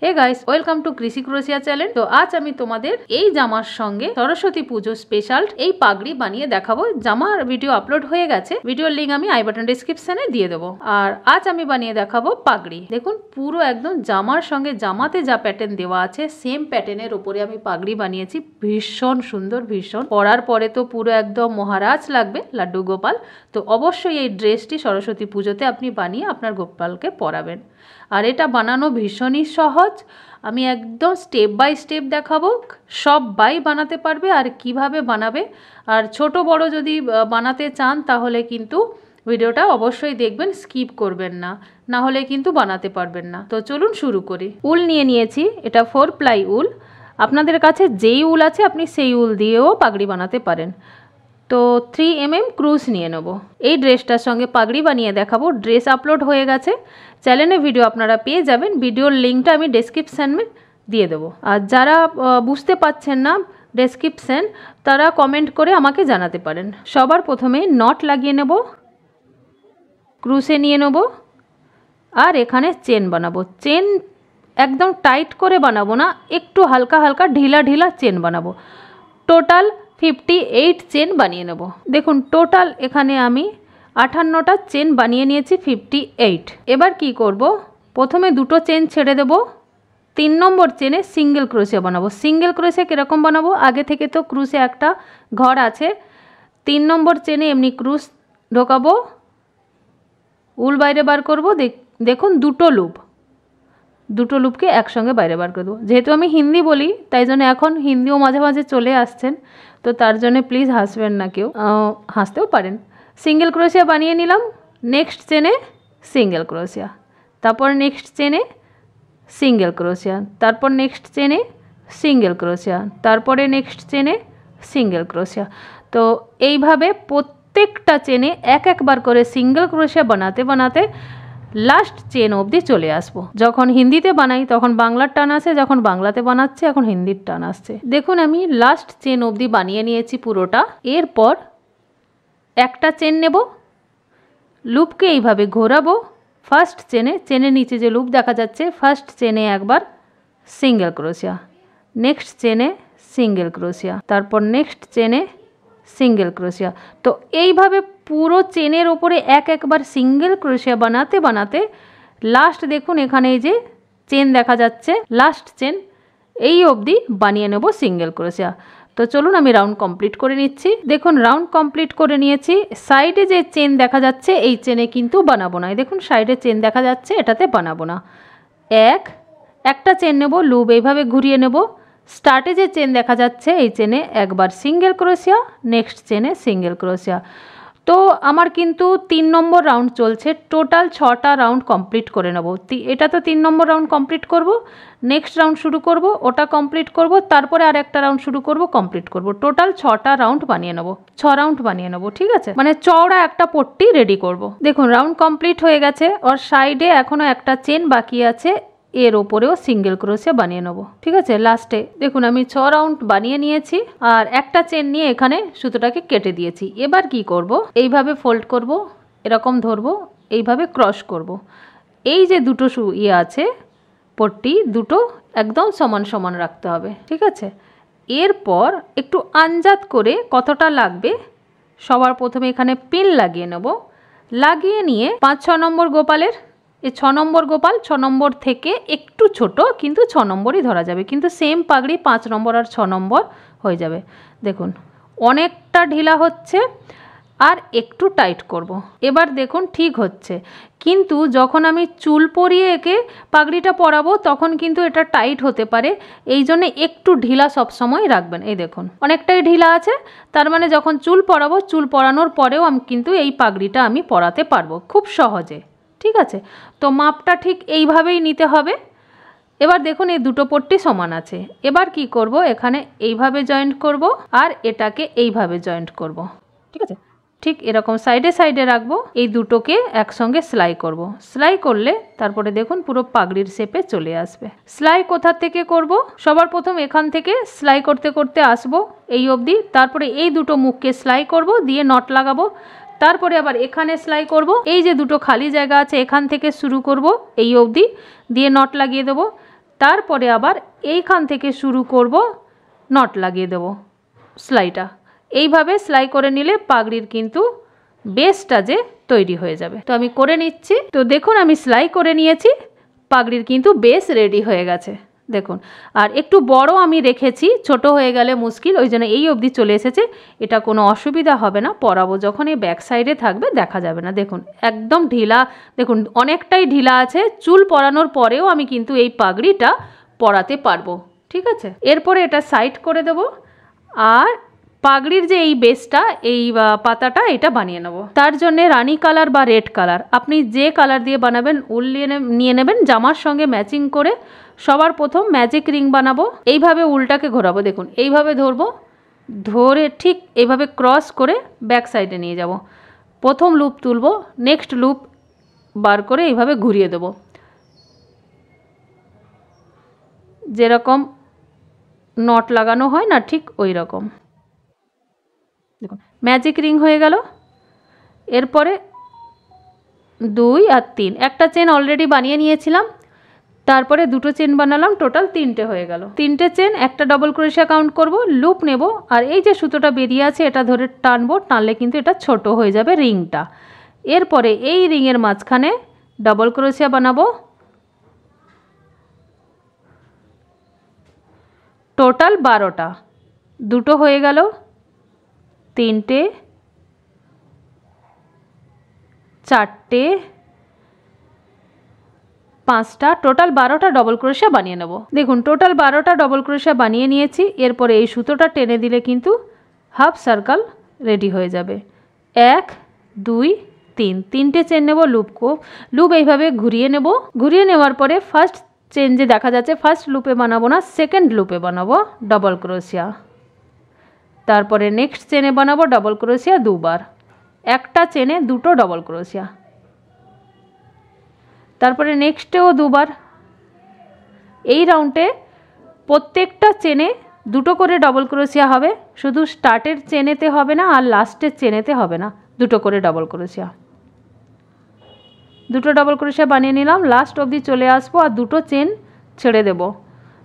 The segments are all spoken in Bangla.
हे गाइस वेलकम टू कृषि क्रोशिया चैनल। तो आज আমি তোমাদের এই জামার সঙ্গে সরস্বতী পুজো স্পেশাল এই পাগড়ি বানিয়ে দেখাবো। জামার ভিডিও আপলোড হয়ে গেছে, ভিডিওর লিংক আমি আই বাটন ডেসক্রিপশনে দিয়ে দেবো। আর আজ আমি বানিয়ে দেখাবো পাগড়ি। দেখুন পুরো একদম জামার সঙ্গে জামাতে যা প্যাটার্ন দেওয়া আছে সেম প্যাটার্নের উপরে আমি পাগড়ি বানিয়েছি। ভীষণ সুন্দর, ভীষণ পরার পরে তো পুরো একদম মহারাজ লাগবে, লাড্ডু গোপাল। তো অবশ্যই এই ড্রেসটি সরস্বতী পুজোতে আপনি বানিয়ে আপনার গোপালকে পরাবেন। আর এটা বানানো ভীষণই সহজ, আমি একদম স্টেপ বাই স্টেপ দেখাবো, সবাই বানাতে পারবে আর কিভাবে বানাবে। আর ছোট বড় যদি বানাতে চান তাহলে কিন্তু ভিডিওটা অবশ্যই দেখবেন, স্কিপ করবেন না, না হলে কিন্তু বানাতে পারবেন না। তো চলুন শুরু করি। উল নিয়ে নিয়েছি, এটা 4 প্লাই উল। আপনাদের কাছে যেই উল আছে আপনি সেই উল দিয়েও পাগড়ি বানাতে পারেন। তো 3 mm ক্রুশ নিয়ে নেব। এই ড্রেসটার সঙ্গে পাগড়ি বানিয়ে দেখাবো। ড্রেস আপলোড হয়ে গেছে, চ্যানেলে ভিডিও আপনারা পেয়ে যাবেন। ভিডিওর লিঙ্কটা আমি ডেসক্রিপশানে দিয়ে দেবো। আর যারা বুঝতে পারছেন না ডেসক্রিপশান, তারা কমেন্ট করে আমাকে জানাতে পারেন। সবার প্রথমে নট লাগিয়ে নেব, ক্রুশে নিয়ে নেব আর এখানে চেন বানাবো। চেন একদম টাইট করে বানাবো না, একটু হালকা হালকা ঢিলা ঢিলা চেন বানাবো। টোটাল 58 চেন বানিয়ে নেব। দেখুন টোটাল এখানে আমি 58টা চেন বানিয়ে নিয়েছি, 58। এবার কি করব, প্রথমে দুটো চেন ছেড়ে দেব, 3 নম্বর চেনে সিঙ্গেল ক্রোশে বানাবো। সিঙ্গেল ক্রোশে কীরকম বানাবো, আগে থেকে তো ক্রুশে একটা ঘর আছে, 3 নম্বর চেনে এমনি ক্রুশ ঢোকাবো, উল বাইরে বার করব। দেখুন দুটো লুপকে একসঙ্গে বাইরে বার করে দেবো। যেহেতু আমি হিন্দি বলি তাই জন্য এখন হিন্দিও মাঝে মাঝে চলে আসছেন, তো তার জন্য প্লিজ হাসবেন না কেউ, হাসতেও পারেন। সিঙ্গেল ক্রোশিয়া বানিয়ে নিলাম, নেক্সট চেনে সিঙ্গেল ক্রোশিয়া, তারপর নেক্সট চেনে সিঙ্গেল ক্রোশিয়া, তারপর নেক্সট চেনে সিঙ্গেল ক্রোশিয়া, তারপরে নেক্সট চেনে সিঙ্গেল ক্রোশিয়া। তো এইভাবে প্রত্যেকটা চেনে একবার করে সিঙ্গেল ক্রোশিয়া বানাতে বানাতে লাস্ট চেন অবধি চলে আসবো। যখন হিন্দিতে বানাই তখন বাংলার টান আসে, যখন বাংলাতে বানাচ্ছে এখন হিন্দির টান আসছে। দেখুন আমি লাস্ট চেন অবধি বানিয়ে নিয়েছি পুরোটা। এরপর একটা চেন নেব, লুপকে এইভাবে ঘোরাবো। ফার্স্ট চেনের নিচে যে লুপ দেখা যাচ্ছে, ফার্স্ট চেনে একবার সিঙ্গেল ক্রোশিয়া, নেক্সট চেনে সিঙ্গেল ক্রোশিয়া, তারপর নেক্সট চেনে সিঙ্গেল ক্রোশিয়া। তো এইভাবে পুরো চেনের ওপরে একবার সিঙ্গেল ক্রোশিয়া বানাতে বানাতে লাস্ট দেখুন এখানে এই যে চেন দেখা যাচ্ছে, লাস্ট চেন এই অবধি বানিয়ে নেব সিঙ্গেল ক্রোশিয়া। তো চলুন আমি রাউন্ড কমপ্লিট করে নিচ্ছি। দেখুন রাউন্ড কমপ্লিট করে নিয়েছি। সাইডে যে চেন দেখা যাচ্ছে এই চেনে কিন্তু বানাবো না। দেখুন সাইডে চেন দেখা যাচ্ছে, এটাতে বানাবো না। একটা চেন নেব, লুপ এইভাবে ঘুরিয়ে নেব। স্টার্টে যে চেন দেখা যাচ্ছে এই চেনে একবার সিঙ্গেল ক্রোশিয়া, নেক্সট চেনে সিঙ্গেল ক্রোশিয়া। তো আমার কিন্তু 3 নম্বর রাউন্ড চলছে, টোটাল 6টা রাউন্ড কমপ্লিট করে নেব। এটা তো 3 নম্বর রাউন্ড কমপ্লিট করব, নেক্সট রাউন্ড শুরু করব, ওটা কমপ্লিট করব, তারপরে আর একটা রাউন্ড শুরু করব, কমপ্লিট করব। টোটাল 6টা রাউন্ড বানিয়ে নেব, 6 রাউন্ড বানিয়ে নেব, ঠিক আছে? মানে চওড়া একটা পট্টি রেডি করব। দেখুন রাউন্ড কমপ্লিট হয়ে গেছে, ওর সাইডে এখনও একটা চেন বাকি আছে, এর ওপরেও সিঙ্গেল ক্রোশিয়া বানিয়ে নেব, ঠিক আছে? লাস্টে দেখুন আমি 6 রাউন্ড বানিয়ে নিয়েছি আর একটা চেন নিয়ে এখানে সুতোটাকে কেটে দিয়েছি। এবার কি করব, এইভাবে ফোল্ড করব, এরকম ধরবো, এইভাবে ক্রস করব। এই যে দুটো আছে পট্টি, দুটো একদম সমান সমান রাখতে হবে, ঠিক আছে? এরপর একটু আন্দাজ করে কতটা লাগবে সবার প্রথমে এখানে পিন লাগিয়ে নেব। লাগিয়ে নিয়ে 5-6 নম্বর গোপালের, এই 6 নম্বর গোপাল 6 নম্বর থেকে একটু ছোট, কিন্তু 6 নম্বরই ধরা যাবে, কিন্তু সেম পাগড়ি 5 নম্বর আর 6 নম্বর হয়ে যাবে। দেখুন অনেকটা ঢিলা হচ্ছে আর একটু টাইট করব। এবার দেখুন ঠিক হচ্ছে, কিন্তু যখন আমি চুল পরিয়ে একে পাগড়িটা পরাবো তখন কিন্তু এটা টাইট হতে পারে, এই জন্য একটু ঢিলা সবসময় রাখবেন। এই দেখুন অনেকটাই ঢিলা আছে, তার মানে যখন চুল পরাবো, চুল পরানোর পরেও আমি কিন্তু এই পাগড়িটা আমি পরাতে পারবো খুব সহজে, ঠিক আছে? তো মাপটা ঠিক এইভাবেই নিতে হবে। এবার দেখুন এই দুটো পট্টি সমান আছে। এবার কি করব, এখানে এইভাবে জয়েন্ট করব আর এটাকে এইভাবে জয়েন্ট করব, ঠিক আছে? ঠিক এরকম সাইডে সাইডে রাখবো, এই দুটোকে একসঙ্গে সেলাই করব। সেলাই করলে তারপরে দেখুন পুরো পাগড়ির শেপে চলে আসবে। সেলাই কোথা থেকে করব, সবার প্রথম এখান থেকে সেলাই করতে করতে আসবো এই অবধি, তারপরে এই দুটো মুখকে সেলাই করব, দিয়ে নট লাগাবো, তারপরে আবার এখানে সেলাই করব। এই যে দুটো খালি জায়গা আছে এখান থেকে শুরু করব এই অবধি, দিয়ে নট লাগিয়ে দেবো। তারপরে আবার এইখান থেকে শুরু করব, নট লাগিয়ে দেব সেলাইটা। এইভাবে সেলাই করে নিলে পাগড়ির কিন্তু বেসটা যে তৈরি হয়ে যাবে। তো আমি করে নিচ্ছি। তো দেখুন আমি সেলাই করে নিয়েছি, পাগড়ির কিন্তু বেস রেডি হয়ে গেছে দেখুন। আর একটু বড় আমি রেখেছি, ছোট হয়ে গেলে মুশকিল, ওই জন্য এই অবধি চলে এসেছে। এটা কোনো অসুবিধা হবে না, পরাবো যখন এই ব্যাক সাইডে থাকবে দেখা যাবে না। দেখুন একদম ঢিলা, দেখুন অনেকটাই ঢিলা আছে। চুল পরানোর পরেও আমি কিন্তু এই পাগড়িটা পরাতে পারবো, ঠিক আছে। এরপরে এটা সাইড করে দেব, আর পাগড়ির যে এই বেসটা, এই পাতাটা, এটা বানিয়ে নেব। তার জন্য রানী কালার বা রেড কালার, আপনি যে কালার দিয়ে বানাবেন উল নিয়ে নেবেন জামার সঙ্গে ম্যাচিং করে। সবার প্রথম ম্যাজিক রিং বানাবো। এইভাবে উলটাকে ঘোরাবো, দেখুন এইভাবে ধরবো, ধরে ঠিক এইভাবে ক্রস করে ব্যাক সাইডে নিয়ে যাব। প্রথম লুপ তুলবো, নেক্সট লুপ বার করে এইভাবে ঘুরিয়ে দেব, যেরকম নট লাগানো হয় না ঠিক ওই রকম। দেখুন ম্যাজিক রিং হয়ে গেল। এরপরে 2 আর 3, একটা চেন অলরেডি বানিয়ে নিয়েছিলাম, তারপরে দুটো চেন বানালাম, টোটাল 3টে হয়ে গেল। 3টে চেন, একটা ডবল ক্রোশিয়া কাউন্ট করব, লুপ নেব, আর এই যে সুতোটা বেরিয়ে আছে এটা ধরে টানবো, টানলে কিন্তু এটা ছোট হয়ে যাবে রিংটা। এরপরে এই রিংয়ের মাঝখানে ডবল ক্রোশিয়া বানাবো, টোটাল 12টা। দুটো হয়ে গেল, 3টে, 4টে, 5টা, টোটাল 12টা ডবল ক্রোশিয়া বানিয়ে নেব। দেখুন টোটাল 12টা ডবল ক্রোশিয়া বানিয়ে নিয়েছি। এরপরে এই সুতোটা টেনে দিলে কিন্তু হাফ সার্কেল রেডি হয়ে যাবে। 1 2 3, 3টে চেন নেব, লুপ এইভাবে ঘুরিয়ে নেব। ঘুরিয়ে নেওয়ার পরে ফার্স্ট চেন যে দেখা যাচ্ছে, ফার্স্ট লুপে বানাবো না, সেকেন্ড লুপে বানাবো ডবল ক্রোশিয়া। তারপরে নেক্সট চেনে বানাবো ডবল ক্রোশিয়া 2বার, একটা চেনে 2টো ডবল ক্রোশিয়া। তারপরে নেক্সটেও 2বার। এই রাউন্ডে প্রত্যেকটা চেনে 2টো করে ডবল ক্রোশিয়া হবে, শুধু স্টার্টের চেনেতে হবে না আর লাস্টের চেনেতে হবে না, 2টো করে ডবল ক্রোশিয়া। 2টো ডবল ক্রোশিয়া বানিয়ে নিলাম, লাস্ট অবধি চলে আসবো আর 2টো চেন ছেড়ে দেব।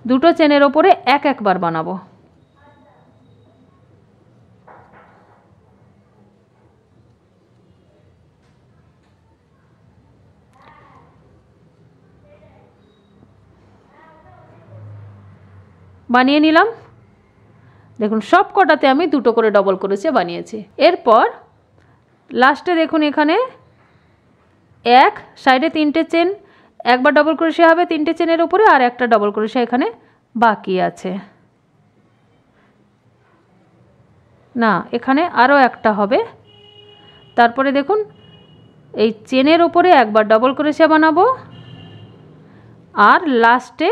2টো চেনের ওপরে একবার বানাবো। বানিয়ে নিলাম, দেখুন সব কটাতে আমি 2টো করে ডবল ক্রোশিয়া বানিয়েছি। এরপর লাস্টে দেখুন এখানে এক সাইডে 3টে চেন, একবার ডবল ক্রোশিয়া হবে 3টে চেনের উপরে, আর একটা ডবল ক্রোশিয়া এখানে বাকি আছে। না, এখানে আরও একটা হবে। তারপরে দেখুন এই চেনের উপরে একবার ডবল ক্রোশিয়া বানাবো, আর লাস্টে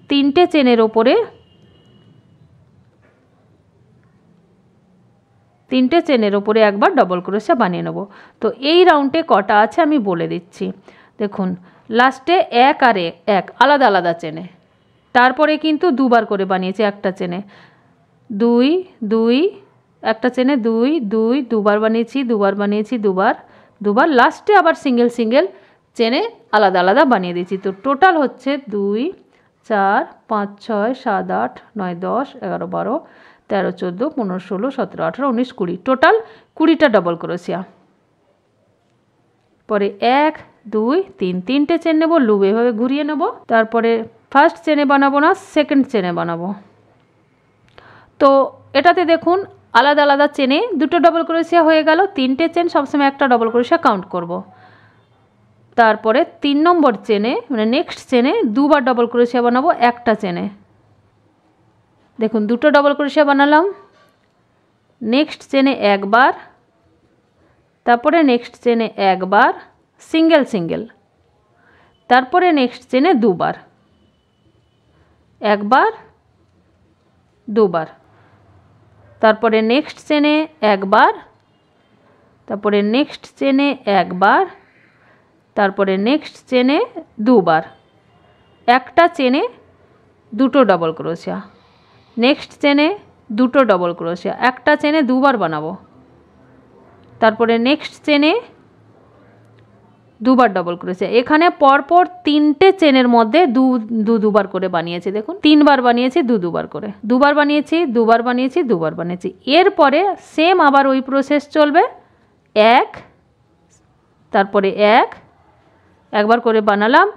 3টে চেনের উপরে 3টে চেনের উপরে একবার ডবল ক্রোশিয়া বানিয়ে নেব। তো এই রাউন্ডে কটা আছে আমি বলে দিচ্ছি। দেখুন লাস্টে 1 আর 1 আলাদা আলাদা চেনে, তারপরে কিন্তু 2বার করে বানিয়েছি একটা চেনে, 2 2, একটা চেনে 2 2, 2বার বানিয়েছি, 2বার বানিয়েছি, 2বার, লাস্টে আবার সিঙ্গেল সিঙ্গেল চেনে আলাদা আলাদা বানিয়ে দিয়েছি। তো টোটাল হচ্ছে 2 4 5 6 7 8 9 10 11 12 13 14 15 16 17 18 19 20, টোটাল 20টা ডবল ক্রোশিয়া। পরে 1 2 3, 3টে চেন নেব, লুপ এভাবে ঘুরিয়ে নেব। তারপরে ফার্স্ট চেনে বানাবো না, সেকেন্ড চেনে বানাবো। তো এটাতে দেখুন আলাদা আলাদা চেনে 2টো ডবল ক্রোশিয়া হয়ে গেল। 3টে চেন সবসময় একটা ডবল ক্রোশিয়া কাউন্ট করব। তারপরে 3 নম্বর চেনে মানে নেক্সট চেনে 2বার ডবল ক্রোশিয়া বানাবো একটা চেনে। দেখুন 2টো ডবল ক্রোশিয়া বানালাম, নেক্সট চেনে একবার, তারপরে নেক্সট চেনে একবার সিঙ্গেল সিঙ্গেল, তারপরে নেক্সট চেনে 2বার, একবার 2বার, তারপরে নেক্সট চেনে একবার, তারপরে নেক্সট চেনে একবার, তারপরে নেক্সট চেনে 2বার, একটা চেনে 2টো ডবল ক্রোশিয়া, নেক্সট চেনে 2টো ডবল ক্রোশিয়া, একটা চেনে 2বার বানাবো, তারপরে নেক্সট চেনে দুবার ডবল ক্রোশিয়া। এখানে পরপর তিনটে চেনের মধ্যে দুবার করে বানিয়েছি, দেখুন তিনবার বানিয়েছি দুবার করে, দুবার বানিয়েছি, দুবার বানিয়েছি, দুবার বানিয়েছি। এরপরে সেম আবার ওই প্রসেস চলবে, এক, তারপরে একবার করে বানালাম,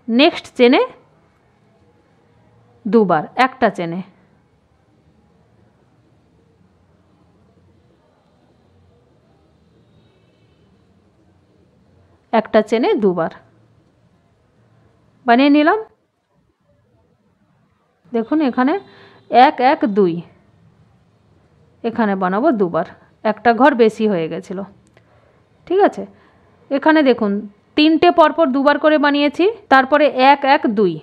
নেক্সট চেনে দুবার, একটা চেনে, একটা চেনে দুবার বানিয়ে নিলাম। দেখুন এখানে 1 1 2, এখানে বানাবো দুবার, একটা ঘর বেশি হয়ে গেছিল। ঠিক আছে, এখানে দেখুন তিনটে পরপর দুবার করে বানিয়েছি, তারপরে 1 1 2,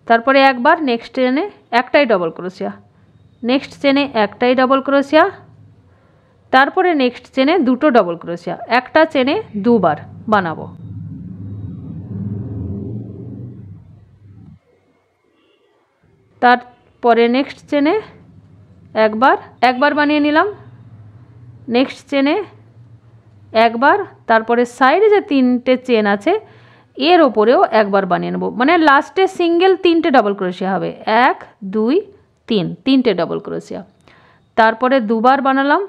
তারপরে একবার, নেক্সট চেনে একটাই ডবল ক্রোশিয়া, নেক্সট চেনে একটাই ডবল ক্রোশিয়া, তারপরে নেক্সট চেনে দুটো ডবল ক্রোশিয়া, একটা চেনে দুবার বানাবো। তারপরে নেক্সট চেনে একবার বানিয়ে নিলাম, নেক্সট চেনে একবার, তারপরে সাইডে যে তিনটে চেন আছে এর ওপরেও একবার বানিয়ে নেব, মানে লাস্টে সিঙ্গেল তিনটে ডবল ক্রোশিয়া হবে, 1 2 3, তিনটে ডবল ক্রোশিয়া। তারপরে দুবার বানালাম।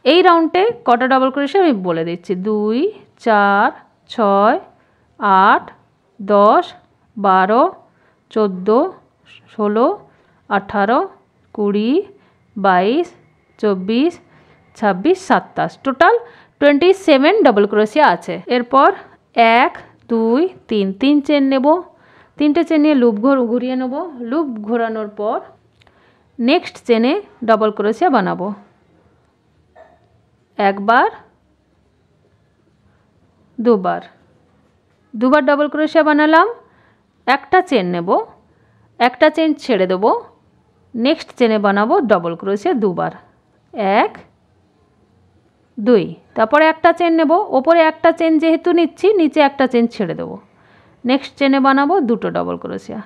এই রাউন্ডে কটা ডবল ক্রোশিয়া আমি বলে দিচ্ছি, 2 4 6 8 10 12 14 16 18 20 22 24 26 27, টোটাল 27 ডবল ক্রোশিয়া আছে। এরপর 1 2 3, 3 চেন নেব, তিনটে চেন নিয়ে লুপ ঘুরিয়ে নেব, লুপ ঘোরানোর পর নেক্সট চেনে ডবল ক্রোশিয়া বানাবো, একবার দুবার ডবল ক্রোশিয়া বানালাম, একটা চেন নেব, একটা চেন ছেড়ে দেবো, নেক্সট চেনে বানাবো ডবল ক্রোশিয়া দুবার, 1 2, তারপরে একটা চেন নেব, ওপরে একটা চেন যেহেতু নিচ্ছি নিচে একটা চেন ছেড়ে দেবো, নেক্সট চেনে বানাবো দুটো ডবল ক্রোশিয়া।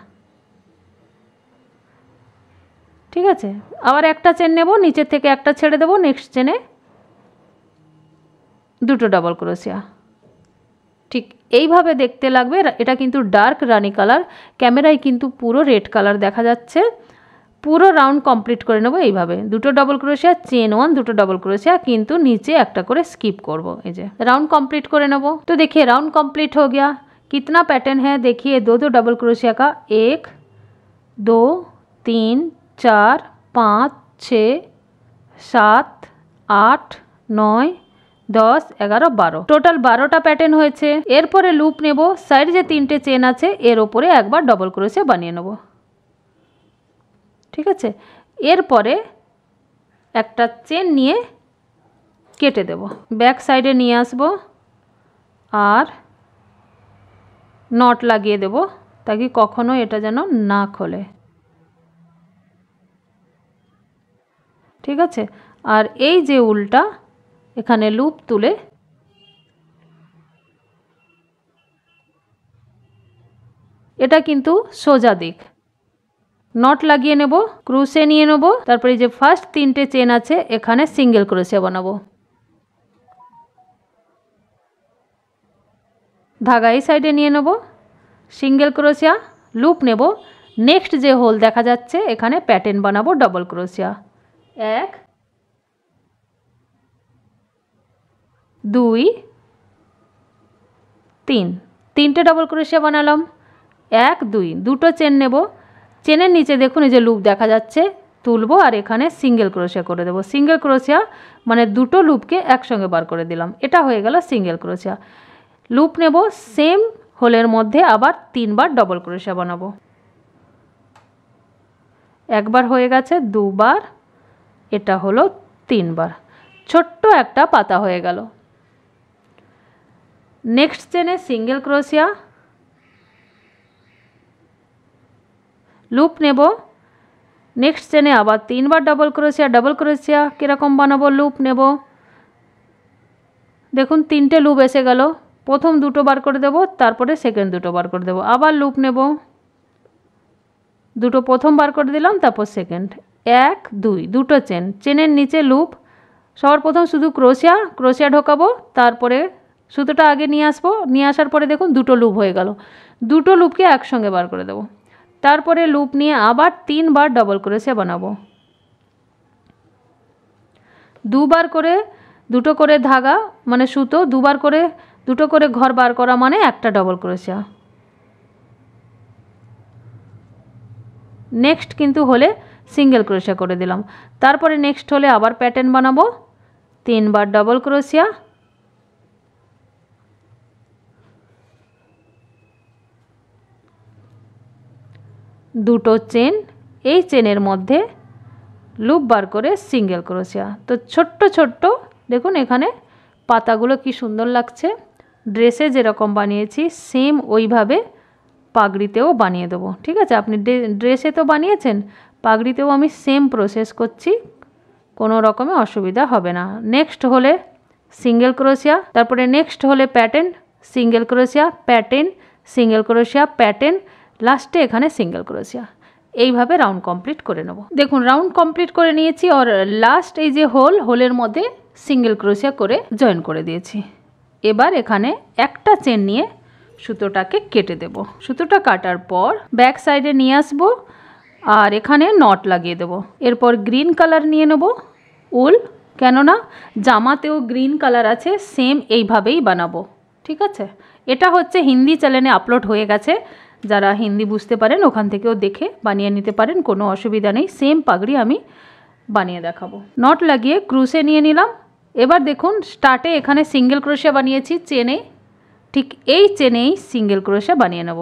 ঠিক আছে, আবার একটা চেন নেব, নিচের থেকে একটা ছেড়ে দেবো, নেক্সট চেনে দুটো ডবল ক্রোশিয়া। ঠিক এইভাবে দেখতে লাগবে। এটা কিন্তু ডার্ক রানি কালার, ক্যামেরায় কিন্তু পুরো রেড কালার দেখা যাচ্ছে। পুরো রাউন্ড কমপ্লিট করে নেব এইভাবে, দুটো ডবল ক্রোশিয়া, চেন 1, দুটো ডবল ক্रोशिया, কিন্তু नीचे একটা করে स्किप করব। এই যে রাউন্ড কমপ্লিট করে নেব। तो देखिए राउंड कंप्लीट हो गया। कितना पैटर्न है देखिए, दो डबल क्रोशिया का, 1 2 3 4 5 6 7 8 9 10 11 12, টোটাল 12টা প্যাটার্ন হয়েছে। এরপরে লুপ নেব, সাইড যে তিনটে চেন আছে এর উপরে একবার ডবল ক্রোশিয়া বানিয়ে নেব। ঠিক আছে, এরপরে একটা চেন নিয়ে কেটে দেব, ব্যাক সাইডে নিয়ে আসব আর নট লাগিয়ে দেব, তাকি কখনো এটা যেন না খোলে। ঠিক আছে, আর এই যে উল্টা এখানে লুপ তুলে এটা কিন্তু সোজা দিক, নট লাগিয়ে নেব, ক্রুশে নিয়ে নেব, তারপরে যে ফার্স্ট তিনটে চেন আছে এখানে সিঙ্গেল ক্রোশিয়া বানাবো, ধাগা এই সাইডে নিয়ে নেব, সিঙ্গেল ক্রোশিয়া, লুপ নেব, নেক্সট যে হোল দেখা যাচ্ছে এখানে প্যাটার্ন বানাবো ডবল ক্রোশিয়া, 1 2 3, তিনটে ডবল ক্রোশিয়া বানালাম, 1 2, দুটো চেন নেব, চেনের নিচে দেখুন এই যে লুপ দেখা যাচ্ছে, তুলবো আর এখানে সিঙ্গেল ক্রোশিয়া করে দেব। সিঙ্গেল ক্রোশিয়া মানে দুটো লুপকে একসঙ্গে বার করে দিলাম, এটা হয়ে গেল সিঙ্গেল ক্রোশিয়া। লুপ নেব, সেম হোলের মধ্যে আবার তিনবার ডবল ক্রোশিয়া বানাবো, একবার হয়ে গেছে, দুবার, এটা হলো তিনবার, ছোট্ট একটা পাতা হয়ে গেল। নেক্সট চেনে সিঙ্গেল ক্রোশিয়া, লুপ নেব, নেক্সট চেনে আবার তিনবার ডবল ক্রোশিয়া কীরকম বানাবো, লুপ নেব, দেখুন তিনটে লুপ এসে গেল, প্রথম দুটো বার করে দেব, তারপরে সেকেন্ড দুটো বার করে দেব, আবার লুপ নেব, দুটো প্রথম বার করে দিলাম, তারপর সেকেন্ড, 1 2, দুটো চেন, চেনের নিচে লুপ, সবার প্রথম শুধু ক্রোশিয়া ঢোকাবো, তারপরে সুতোটা আগে নিয়ে আসবো, নিয়ে আসার পরে দেখুন দুটো লুপ হয়ে গেল, দুটো লুপকে একসঙ্গে বার করে দেবো। তারপরে লুপ নিয়ে আবার 3 বার ডবল ক্রোশিয়া বানাবো, দুবার করে দুটো করে ধাগা মানে সুতো, দুবার করে দুটো করে ঘর বার করা মানে একটা ডবল ক্রোশিয়া। নেক্সট কিন্তু হলে সিঙ্গেল ক্রোশিয়া করে দিলাম। তারপরে নেক্সট হলে আবার প্যাটার্ন বানাবো, 3 বার ডবল ক্রোশিয়া, দুটো চেন, এই চেনের মধ্যে লুপ বার করে সিঙ্গেল ক্রোশিয়া। তো ছোট্ট ছোট্ট দেখুন এখানে পাতাগুলো কি সুন্দর লাগছে, ড্রেসে যেরকম বানিয়েছি সেম ওইভাবে পাগড়িতেও বানিয়ে দেবো। ঠিক আছে, আপনি ড্রেসে তো বানিয়েছেন, পাগড়িতেও আমি সেম প্রসেস করছি, কোনো রকমে অসুবিধা হবে না। নেক্সট হলে সিঙ্গেল ক্রোশিয়া, তারপরে নেক্সট হলে pattern, single crochet, pattern, single crochet, pattern, লাস্টে এখানে সিঙ্গেল ক্রোশিয়া। এইভাবে রাউন্ড কমপ্লিট করে নেব। দেখুন রাউন্ড কমপ্লিট করে নিয়েছি, আর লাস্ট এই যে হোলের মধ্যে সিঙ্গেল ক্রোশিয়া করে জয়েন করে দিয়েছি। এবার এখানে একটা চেন নিয়ে সুতোটাকে কেটে দেব। সুতোটা কাটার পর ব্যাক সাইডে নিয়ে আসব আর এখানে নট লাগিয়ে দেব। এরপর গ্রিন কালার নিয়ে নেব উল, কেননা জামাতেও গ্রিন কালার আছে, সেম এইভাবেই বানাবো। ঠিক আছে, এটা হচ্ছে হিন্দি চ্যানেলে আপলোড হয়ে গেছে, যারা হিন্দি বুঝতে পারেন ওখান থেকেও দেখে বানিয়ে নিতে পারেন, কোনো অসুবিধা নেই। সেম পাগড়ি আমি বানিয়ে দেখাবো। নট লাগিয়ে ক্রুশে নিয়ে নিলাম। এবার দেখুন স্টার্টে এখানে সিঙ্গেল ক্রোশিয়া বানিয়েছি চেনে, ঠিক এই চেনেই সিঙ্গেল ক্রোশিয়া বানিয়ে নেব।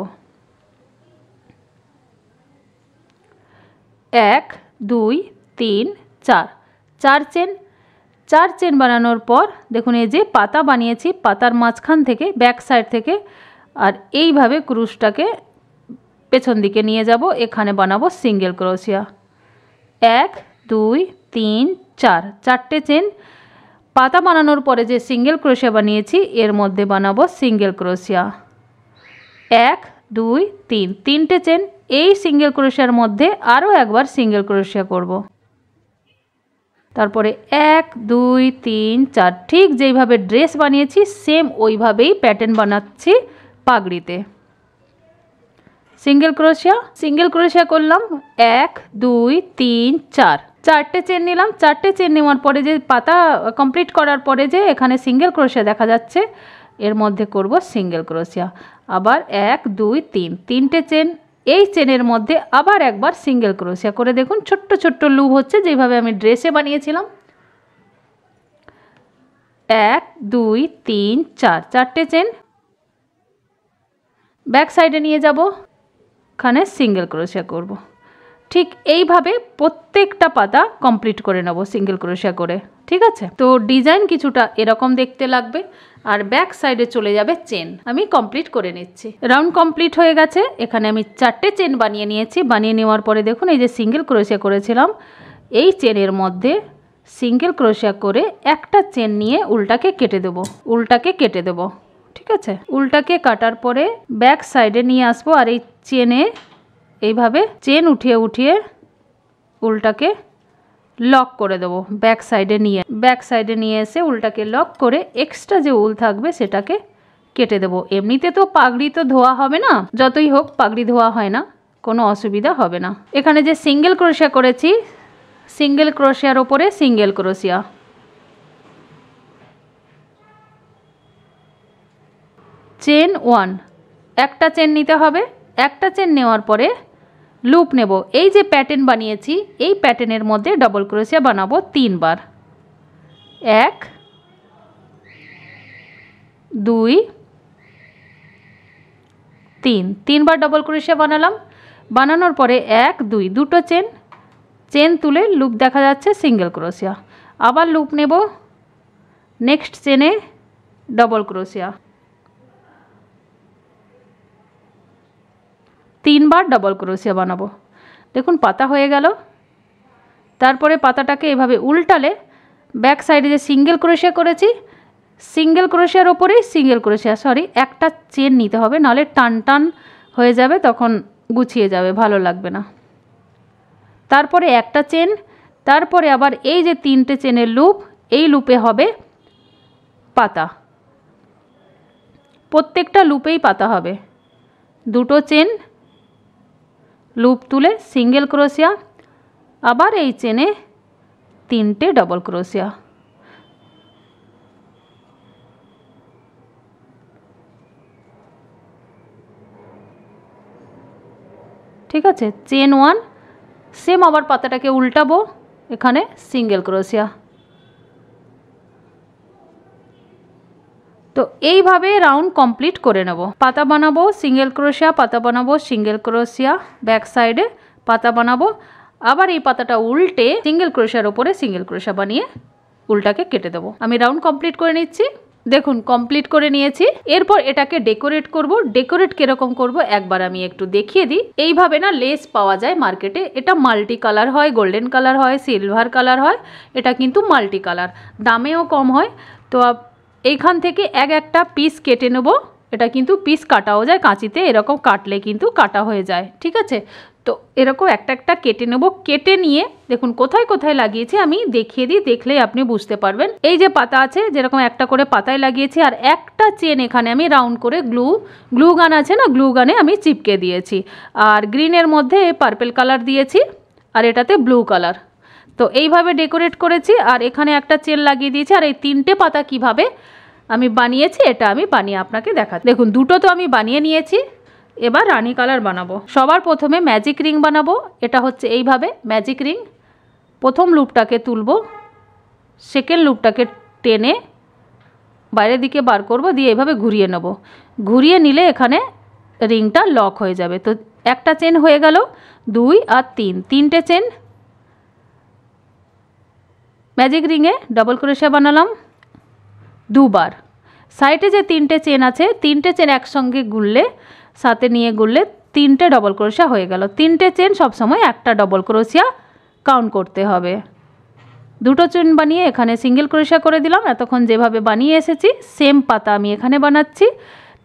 1 2 3 4, 4 চেন। 4 চেন বানানোর পর দেখুন এই যে পাতা বানিয়েছি, পাতার মাঝখান থেকে ব্যাক সাইড থেকে আর এইভাবে ক্রুশটাকে পেছন দিকে নিয়ে যাব, এখানে বানাবো সিঙ্গেল ক্রোশিয়া। 1 2 3 4, 4টে চেন। পাতা বানানোর পরে যে সিঙ্গেল ক্রোশিয়া বানিয়েছি এর মধ্যে বানাবো সিঙ্গেল ক্রোশিয়া। 1 2 3, 3টে চেন। এই সিঙ্গেল ক্রোশিয়ার মধ্যে আরও একবার সিঙ্গেল ক্রোশিয়া করব। তারপরে 1 2 3 4, ঠিক যেইভাবে ড্রেস বানিয়েছি সেম ওইভাবেই প্যাটার্ন বানাচ্ছি পাগড়িতে। সিঙ্গেল ক্রোশিয়া করলাম 1 2 3 4, 4টে চেন নিলাম। 4টে চেন নেওয়ার পরে যে পাতা কমপ্লিট করার পরে যে এখানে সিঙ্গেল ক্রোশিয়া দেখা যাচ্ছে এর মধ্যে করব সিঙ্গেল ক্রোশিয়া। আবার 1 2 3, 3টে চেন। এই চেনের মধ্যে আবার একবার সিঙ্গেল ক্রোশিয়া করে দেখুন ছোট্ট ছোট্ট লুপ হচ্ছে, যেভাবে আমি ড্রেসে বানিয়েছিলাম। 1 2 3 4, 4টে চেন। ব্যাক সাইডে নিয়ে যাব, এখানে সিঙ্গেল ক্রোশিয়া করব। ঠিক এইভাবে প্রত্যেকটা পাতা কমপ্লিট করে নেব সিঙ্গেল ক্রোশিয়া করে। ঠিক আছে, তো ডিজাইন কিছুটা এরকম দেখতে লাগবে আর ব্যাক সাইডে চলে যাবে চেন। আমি কমপ্লিট করে নিচ্ছি। রাউন্ড কমপ্লিট হয়ে গেছে। এখানে আমি 4টে চেন বানিয়ে নিয়েছি। বানিয়ে নেওয়ার পরে দেখুন এই যে সিঙ্গেল ক্রোশিয়া করেছিলাম, এই চেনের মধ্যে সিঙ্গেল ক্রোশিয়া করে একটা চেন নিয়ে উল্টাকে কেটে দেবো। ঠিক আছে, উল্টাকে কাটার পরে ব্যাক সাইডে নিয়ে আসবো আর এই চেনে এইভাবে চেন উঠিয়ে উঠিয়ে উল্টাকে লক করে দেবো। ব্যাক সাইডে নিয়ে এসে উল্টাকে লক করে এক্সট্রা যে উল থাকবে সেটাকে কেটে দেবো। এমনিতে তো পাগড়ি তো ধোয়া হবে না, যতই হোক পাগড়ি ধোয়া হয় না, কোনো অসুবিধা হবে না। এখানে যে সিঙ্গেল ক্রোশিয়া করেছি, সিঙ্গেল ক্রোশিয়ার ওপরে সিঙ্গেল ক্রোশিয়া, চেন 1, একটা চেন নিতে হবে। একটা চেন নেওয়ার পরে লুপ নেব। এই যে প্যাটার্ন বানিয়েছি এই প্যাটার্নের মধ্যে ডবল ক্রোশিয়া বানাবো 3 বার। 1 2 3, 3 বার ডবল ক্রোশিয়া বানালাম। বানানোর পরে 1 2, দুটো চেন তুলে লুপ দেখা যাচ্ছে সিঙ্গেল ক্রোশিয়া। আবার লুপ নেব, নেক্সট চেনে ডবল ক্রোশিয়া, 3 বার ডবল ক্রোশিয়া বানাবো। দেখুন পাতা হয়ে গেল। তারপরে পাতাটাকে এভাবে উল্টালে ব্যাক সাইডে যে সিঙ্গেল ক্রোশিয়া করেছি সিঙ্গেল ক্রোশিয়ার ওপরেই সিঙ্গেল ক্রোশিয়া, একটা চেন নিতে হবে, নাহলে টান টান হয়ে যাবে, তখন গুছিয়ে যাবে, ভালো লাগবে না। তারপরে একটা চেন, তারপরে আবার এই যে 3টে চেনের লুপ, এই লুপে হবে পাতা, প্রত্যেকটা লুপেই পাতা হবে। দুটো চেন, লুপ তুলে সিঙ্গেল ক্রোশিয়া, আবার এই চেনে 3টে ডবল ক্রোশিয়া। ঠিক আছে, চেন 1, সেম আবার পাতাটাকে উল্টাবো, এখানে সিঙ্গেল ক্রোশিয়া। তো এইভাবে রাউন্ড কমপ্লিট করে নেব। পাতা বানাবো সিঙ্গেল ক্রোশিয়া, পাতা বানাবো সিঙ্গেল ক্রোশিয়া, ব্যাক সাইডে পাতা বানাবো, আবার এই পাতাটা উল্টে সিঙ্গেল ক্রোশিয়ার ওপরে সিঙ্গেল ক্রোশিয়া বানিয়ে উল্টাকে কেটে দেবো। আমি রাউন্ড কমপ্লিট করে নিচ্ছি। দেখুন কমপ্লিট করে নিয়েছি। এরপর এটাকে ডেকোরেট করব। ডেকোরেট কিরকম করব একবার আমি একটু দেখিয়ে দিই। এইভাবে না লেস পাওয়া যায় মার্কেটে, এটা মাল্টি কালার হয়, গোল্ডেন কালার হয়, সিলভার কালার হয়, এটা কিন্তু মাল্টি কালার, দামেও কম হয়। তো এইখান থেকে একটা পিস কেটে নেব। এটা কিন্তু পিস কাটাও যায় কাঁচিতে, এরকম কাটলে কিন্তু কাটা হয়ে যায়। ঠিক আছে, তো এরকম একটা কেটে নেব। কেটে নিয়ে দেখুন কোথায় কোথায় লাগিয়েছি আমি দেখিয়ে দিই, দেখলেই আপনি বুঝতে পারবেন। এই যে পাতা আছে, যেরকম একটা করে পাতায় লাগিয়েছি, আর একটা চেন এখানে আমি রাউন্ড করে গ্লু গান আছে না, গ্লু গানে আমি চিপকে দিয়েছি। আর গ্রিনের মধ্যে পার্পল কালার দিয়েছি, আর এটাতে ব্লু কালার। তো এইভাবে ডেকোরেট করেছি, আর এখানে একটা চেন লাগিয়ে দিয়েছি। আর এই 3টে পাতা কিভাবে আমি বানিয়েছি এটা আমি বানিয়ে আপনাকে দেখাচ্ছি। দেখুন দুটো তো আমি বানিয়ে নিয়েছি, এবার রানী কালার বানাবো। সবার প্রথমে ম্যাজিক রিং বানাবো। এটা হচ্ছে এইভাবে ম্যাজিক রিং। প্রথম লুপটাকে তুলব, সেকেন্ড লুপটাকে টেনে বাইরের দিকে বার করব, দিয়ে এইভাবে ঘুরিয়ে নেব। ঘুরিয়ে নিলে এখানে রিংটা লক হয়ে যাবে। তো একটা চেন হয়ে গেল, 2 আর 3, 3টে চেন। ম্যাজিক রিংয়ে ডবল ক্রোশিয়া বানালাম 2 বার। সাইডে যে 3টে চেন আছে, 3টে চেন একসঙ্গে গুললে, সাথে নিয়ে গুললে 3টে ডবল ক্রোশিয়া হয়ে গেল। 3টে চেন সবসময় একটা ডবল ক্রোশিয়া কাউন্ট করতে হবে। দুটো চেন বানিয়ে এখানে সিঙ্গেল ক্রোশিয়া করে দিলাম। এতক্ষণ যেভাবে বানিয়ে এসেছি সেম পাতা আমি এখানে বানাচ্ছি।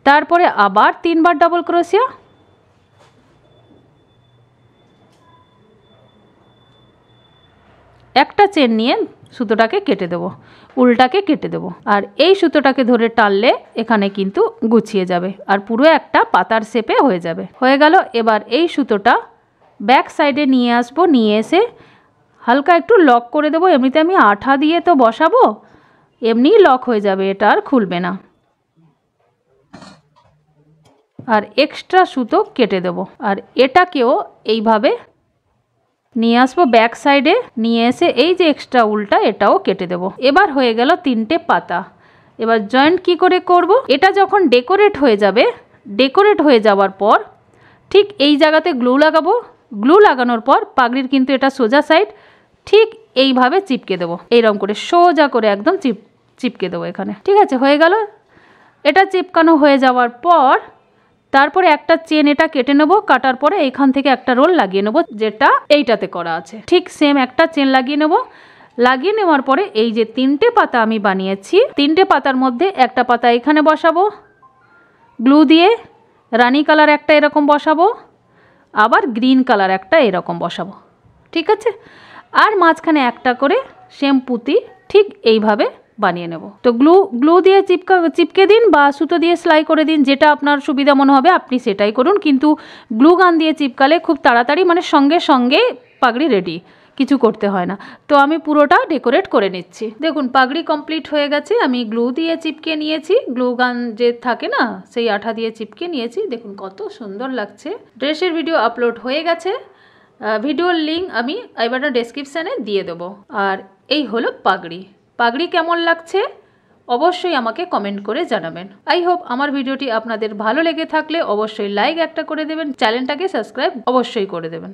তারপরে আবার 3 বার ডবল ক্রোশিয়া, একটা চেন নিয়ে সুতোটাকে কেটে দেবো, উল্টাকে কেটে দেবো। আর এই সুতোটাকে ধরে টানলে এখানে কিন্তু গুছিয়ে যাবে, আর পুরো একটা পাতার শেপে হয়ে যাবে। হয়ে গেল। এবার এই সুতোটা ব্যাক সাইডে নিয়ে আসবো, নিয়ে এসে হালকা একটু লক করে দেবো। এমনিতে আমি আঠা দিয়ে তো বসাবো, এমনিই লক হয়ে যাবে, এটা আর খুলবে না। আর এক্সট্রা সুতো কেটে দেবো। আর এটাকেও এইভাবে নিয়ে আসবো ব্যাক সাইডে, নিয়ে এসে এই যে এক্সট্রা উল্টা এটাও কেটে দেবো। এবার হয়ে গেল 3টে পাতা। এবার জয়েন্ট কি করে করব? এটা যখন ডেকোরেট হয়ে যাবে, ডেকোরেট হয়ে যাওয়ার পর ঠিক এই জায়গাতে গ্লু লাগাবো। গ্লু লাগানোর পর পাগড়ির কিন্তু এটা সোজা সাইড, ঠিক এইভাবে চিপকে দেবো, এইরকম করে সোজা করে একদম চিপকে দেবো এখানে। ঠিক আছে, হয়ে গেল। এটা চিপকানো হয়ে যাওয়ার পর তারপরে একটা চেন এটা কেটে নেবো। কাটার পরে এইখান থেকে একটা রোল লাগিয়ে নেবো, যেটা এইটাতে করা আছে। ঠিক সেম একটা চেন লাগিয়ে নেবো। লাগিয়ে নেওয়ার পরে এই যে 3টে পাতা আমি বানিয়েছি, 3টে পাতার মধ্যে একটা পাতা এখানে বসাবো গ্লু দিয়ে, রানী কালার একটা এরকম বসাবো, আবার গ্রিন কালার একটা এরকম বসাবো। ঠিক আছে, আর মাঝখানে একটা করে সেম পুঁতি ঠিক এইভাবে বানিয়ে নেব। তো গ্লু দিয়ে চিপকে দিন বা সুতো দিয়ে সেলাই করে দিন, যেটা আপনার সুবিধা মনে হবে আপনি সেটাই করুন। কিন্তু গ্লু গান দিয়ে চিপকালে খুব তাড়াতাড়ি, মানে সঙ্গে সঙ্গে পাগড়ি রেডি, কিছু করতে হয় না। তো আমি পুরোটা ডেকোরেট করে নিচ্ছি। দেখুন পাগড়ি কমপ্লিট হয়ে গেছে। আমি গ্লু দিয়ে চিপকে নিয়েছি, গ্লু গান যে থাকে না সেই আঠা দিয়ে চিপকে নিয়েছি। দেখুন কত সুন্দর লাগছে। ড্রেসের ভিডিও আপলোড হয়ে গেছে, ভিডিওর লিঙ্ক আমি এবার ডেসক্রিপশানে দিয়ে দেবো। আর এই হলো পাগড়ি। পাগড়ি কেমন লাগছে অবশ্যই আমাকে কমেন্ট করে জানাবেন। আই হোপ আমার ভিডিওটি আপনাদের ভালো লেগে থাকলে অবশ্যই লাইক একটা করে দেবেন, চ্যানেলটাকে সাবস্ক্রাইব অবশ্যই করে দেবেন।